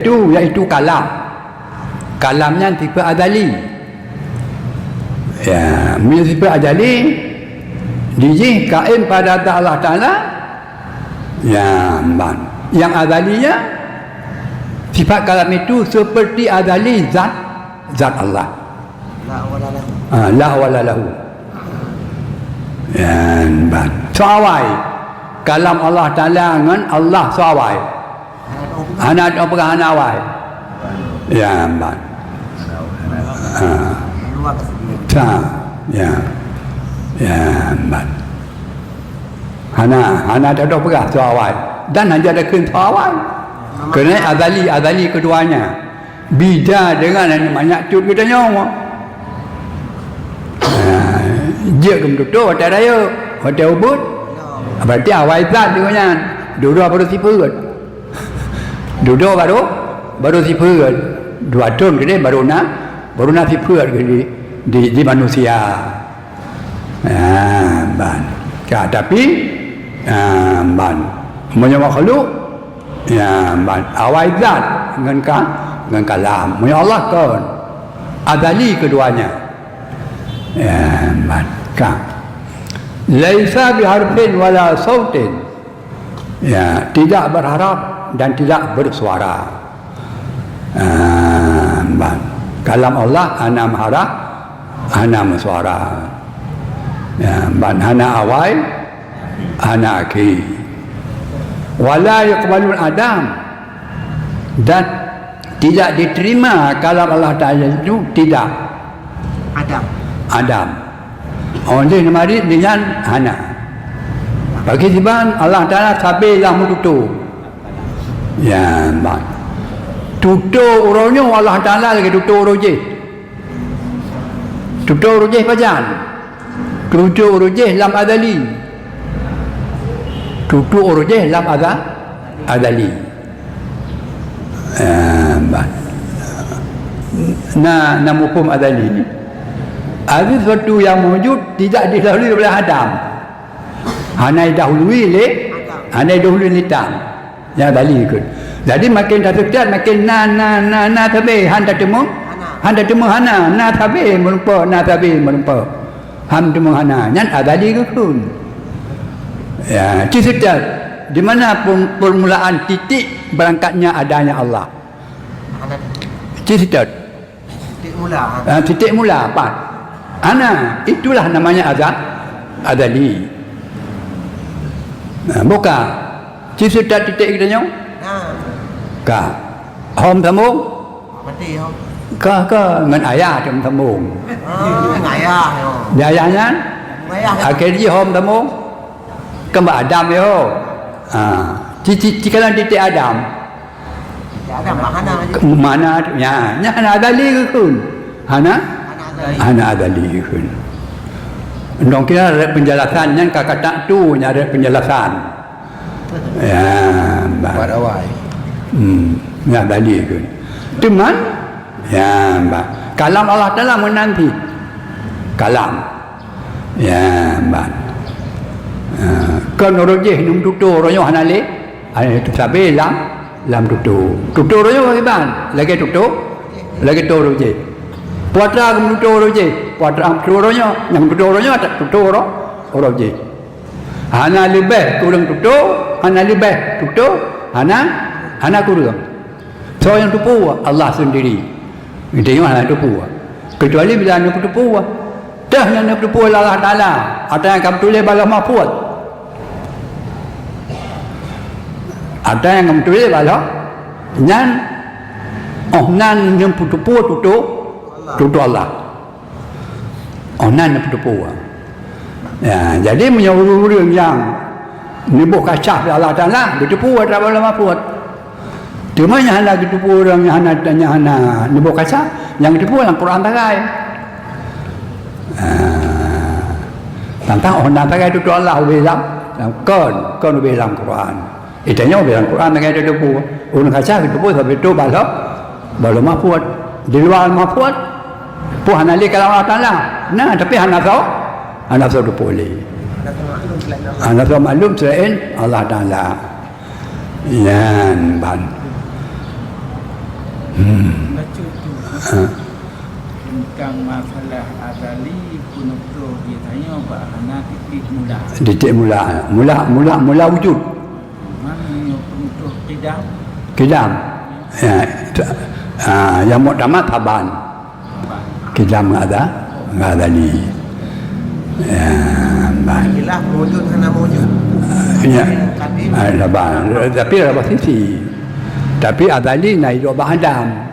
itu iaitu kalam. Kalamnya sifat azali. Ya, sifat azali dijih kain pada Allah Ta'ala. Ya, yang azalinya sifat kalam itu seperti azali zat Allah. La wala lahu. Ya, soawai kalam Allah Ta'ala dengan Allah soawai. Anak apa hanawai. Ya, ya. Ya, Hana ada pegah soawai dan hanya ada kena soawai. Kerana azali keduanya. Bida dengan banyak cut kita nyawa. Dia kemudian hotel raya, hotel ubud. Berarti awal zat dia kan. Dua baru sifat. Dua baru sifat. Dua tahun ke dia baru nak sifat ke di manusia. Tapi punya makhluk awal zat dengan kalam. Punya Allah kan azali keduanya. Laisa biharfin wala sautin. Tidak berharap dan tidak bersuara. Kalam Allah ana harap, ana suara. Hana awal, hana akhir. Wala yuqbalul adam, dan tidak diterima kalam Allah Ta'ala itu tidak Adam. Oleh mari dengan hana. Bagi siban Allah Ta'ala sabilah mututu. Ya, tutu uronya Allah Ta'ala lagi tutu uroje. Tutu uroje pajan. Tutu uroje lam adali. Tutu uroje lam adali. Nah hukum adali ni. Ada sesuatu yang wujud tidak didahului oleh Adam. Hanya didahului oleh Adam. Ya dali ikut. Jadi makin tak sekian makin na tabe handa temu hana na tabe merumpa ham temu hana nyan adali ke kun. Ya, cerita di mana permulaan titik berangkatnya adanya Allah. Cerita titik mula apa? Ana itulah namanya azali. Bukan cerita titik kita nyong. Ka hom tamung mati hom ka ngan ayah trong tamung ayah yo ayahnya akhirnya hom tamung kembali Adam yo jika titik Adam mana nya adali ke kun hana adali kun dong kira ada penjelasannya kata tu ada penjelasan ya buat awal ya adali kun cuman ya kalam Allah Ta'ala menanti kalam ya kan orojeh num tutu royo hanale tu sabe lam tutu royo bagaimana lagi tutu roje puatra kum tutu roje puatra tutu royo yang tutu royo tak tutu roje hana lebih kurang tutu hana lebih tutu hana kurang so yang tupu Allah sendiri dia hana tupu kecuali bila hana tupu dah yang tupu Allah Ta'ala ada yang kamu tulis balas mahfud ada yang kamu tulis balas nan yang tupu tutu Allah nan yang tupu ya, jadi punya urut yang nibuh kacah Allah Ta'ala ditupu ada balas mahfud. Cuma yang lagi tupu orang yang hana nibuh kacah yang ditupu dalam Quran tagai. Tentang orang tagai itu Allah bilang kon bilang Quran. Itanya bilang Quran tagai itu tupu. Orang kacah itu tupu sampai itu balas mahfud. Di luar mahfud pu hana li kalau Allah Ta'ala. Nah, tapi hana tahu tupu li. Hana tahu maklum selain Allah Ta'ala. Yan ban. Baca tu tentang masalah azali penutup dia tanya bahana titik mula. Titik mula wujud. Mana yang penutup qidam? Kidam. Ya, yang muktamad taban. Kidam enggak ada ni. Ya, Ilah mewujud hana mewujud. ya. Taban. Tapi ada sisi. Tapi azali naik dua Adam.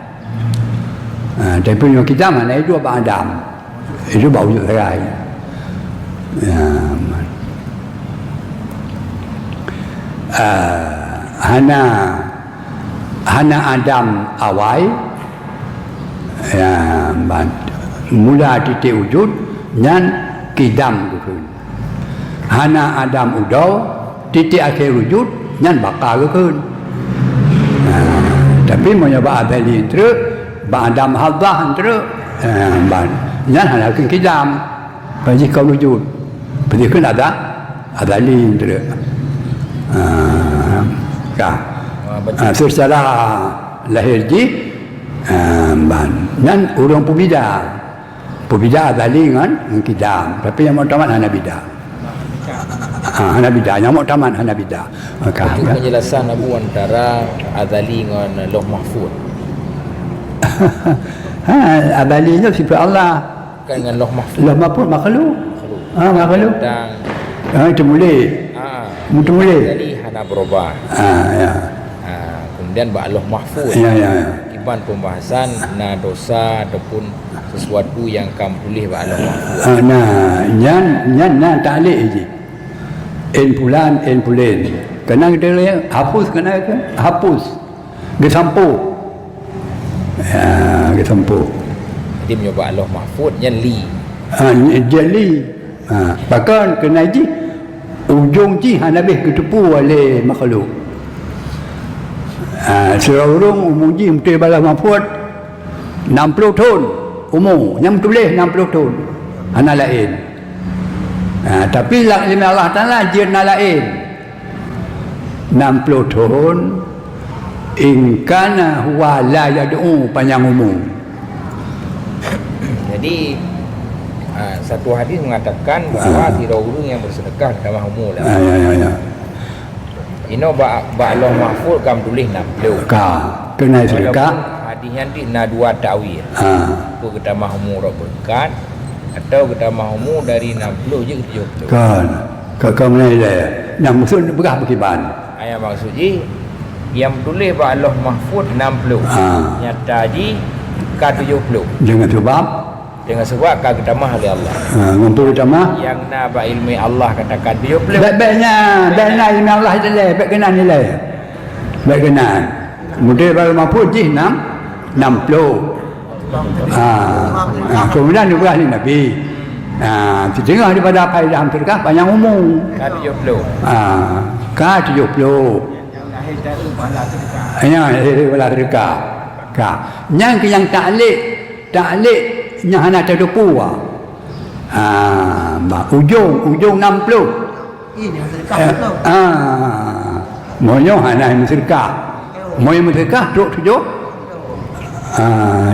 Tapi yang kita mana itu apa Adam itu bau wujud serai. Hana Adam awal mula titik wujud nyan kidam tu. Hana Adam udau titik akhir wujud nyan bakal ke. Tapi menyoba azali terus Ba'dam hadah antara Yan halakan kidam Bagi kau wujud Bagi kan ada li antara secara lahir ji Yan orang Pubida ada li kan kidam Tapi yang muktamad hana bida hana bida Yang muktamad hana bida Itu penjelasan Abu antara azali dengan Lauh Mahfuz. Azali itu sifat Allah. Kan dengan Lauh Mahfuz. Lauh Mahfuz makhluk. Makhluk. Dan itu boleh. Itu boleh. Azali hana berubah. Ya. Kemudian bak Lauh Mahfuz. Ya. Kiban pembahasan na dosa ataupun sesuatu yang kamu tulis bak Lauh Mahfuz. Nyan ta'liq je. En pulan. Kena kita lihat hapus kena ke? Hapus. Gesampu. Gesampu. Dia mencoba Lauh Mahfuz yang li. Jeli. Bahkan kena ji ujung ji habis ketepu oleh makhluk. Seorang umum ji mesti Lauh Mahfuz 60 tahun umur yang tulis 60 tahun. Hana lain. Tapi ilmu Allah Ta'ala jirna lain 60 tahun in kana huwa la yad'u panjang umur. Jadi satu hadis mengatakan bahawa tidak orang yang bersedekah dalam umur lah. Ya. Ino ba Lauh Mahfuz kam tulis 60. Kena sedekah. Hadis nanti na dua takwil. Apa kita mahmur berkat atau kita mahmur dari 60 je ke 70. Kau menilai yang maksud berapa kiban? Ayat maksud je yang tulis ba Lauh Mahfuz 60. Nyata ji ka 70. Dengan sebab ka kita mah oleh Allah. Ngumpul kita mah yang na ba ilmu Allah katakan 70. Baiknya ilmu Allah itu nilai, baik kena nilai. Baik kena. Kemudian Lauh Mahfuz ji 60. Kemudian juga ahli Nabi. Setengah daripada apa dalam sedekah panjang umur. Ka 70. Ka 70. Lahir dari bala sedekah. Yang bala sedekah. Yang ta'liq yang hana terdepu. Ujung 60. Ini sedekah tu. Moyo hana sedekah. Moyo sedekah duk tujuh.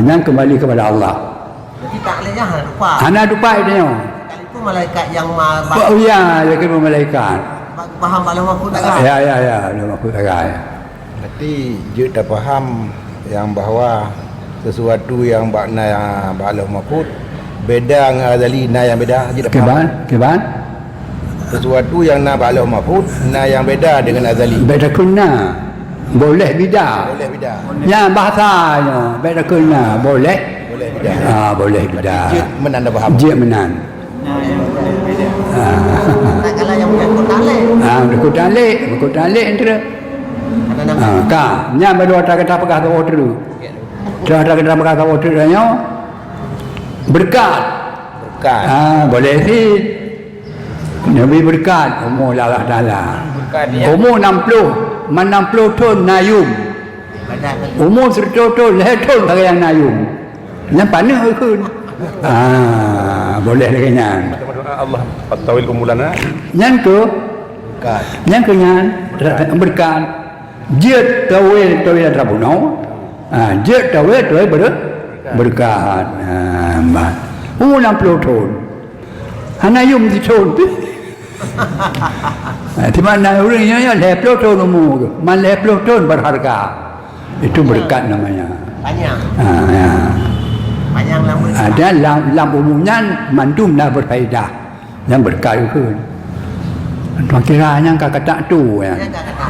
Yang kembali kepada Allah. Jadi taklidnya hana lupa. Hana lupa itu. Itu malaikat yang Oh ya, dia kira malaikat. faham Lauh Mahfuz tak kan? Ya, Lauh Mahfuz tak kan. Berarti dia dah faham yang bahawa sesuatu yang makna Lauh Mahfuz beda dengan azali na yang beda. Dia dah faham. Keban? Sesuatu yang na Lauh Mahfuz na yang beda dengan azali. Beda kena. Boleh bida. Boleh beda. Yang bahasanya beda kena boleh. Boleh beda. Boleh bida. Dia menanda faham. Dia menan. Tak kalau yang berkut taklid. Berkut talik antara. Nya baru ada kata pegah tu dulu. Dah ada kata pegah tu dulu berkat. Boleh sih. Nabi berkat umur Allah Taala. Umur 60 tahun nayum. Umur 100 tahun tahun tak yang nayum. Yang panas ke? Boleh lagi nyan. Allah tawil kumulana. Nyan ke? Nyan ke nyan berkat. Dia tawil rabunau. Je tawe berkat. Mat. 60 tahun. Hana yum di tahun tu. Di mana orangnya 60 tahun umur. Man 60 tahun berharga. Itu berkat namanya. Panjang. Ya. Panjang lama. Dan lam umumnya mandum dah berfaedah. Yang berkat itu. Tuan kiranya kata tu ya. Dia tak kata.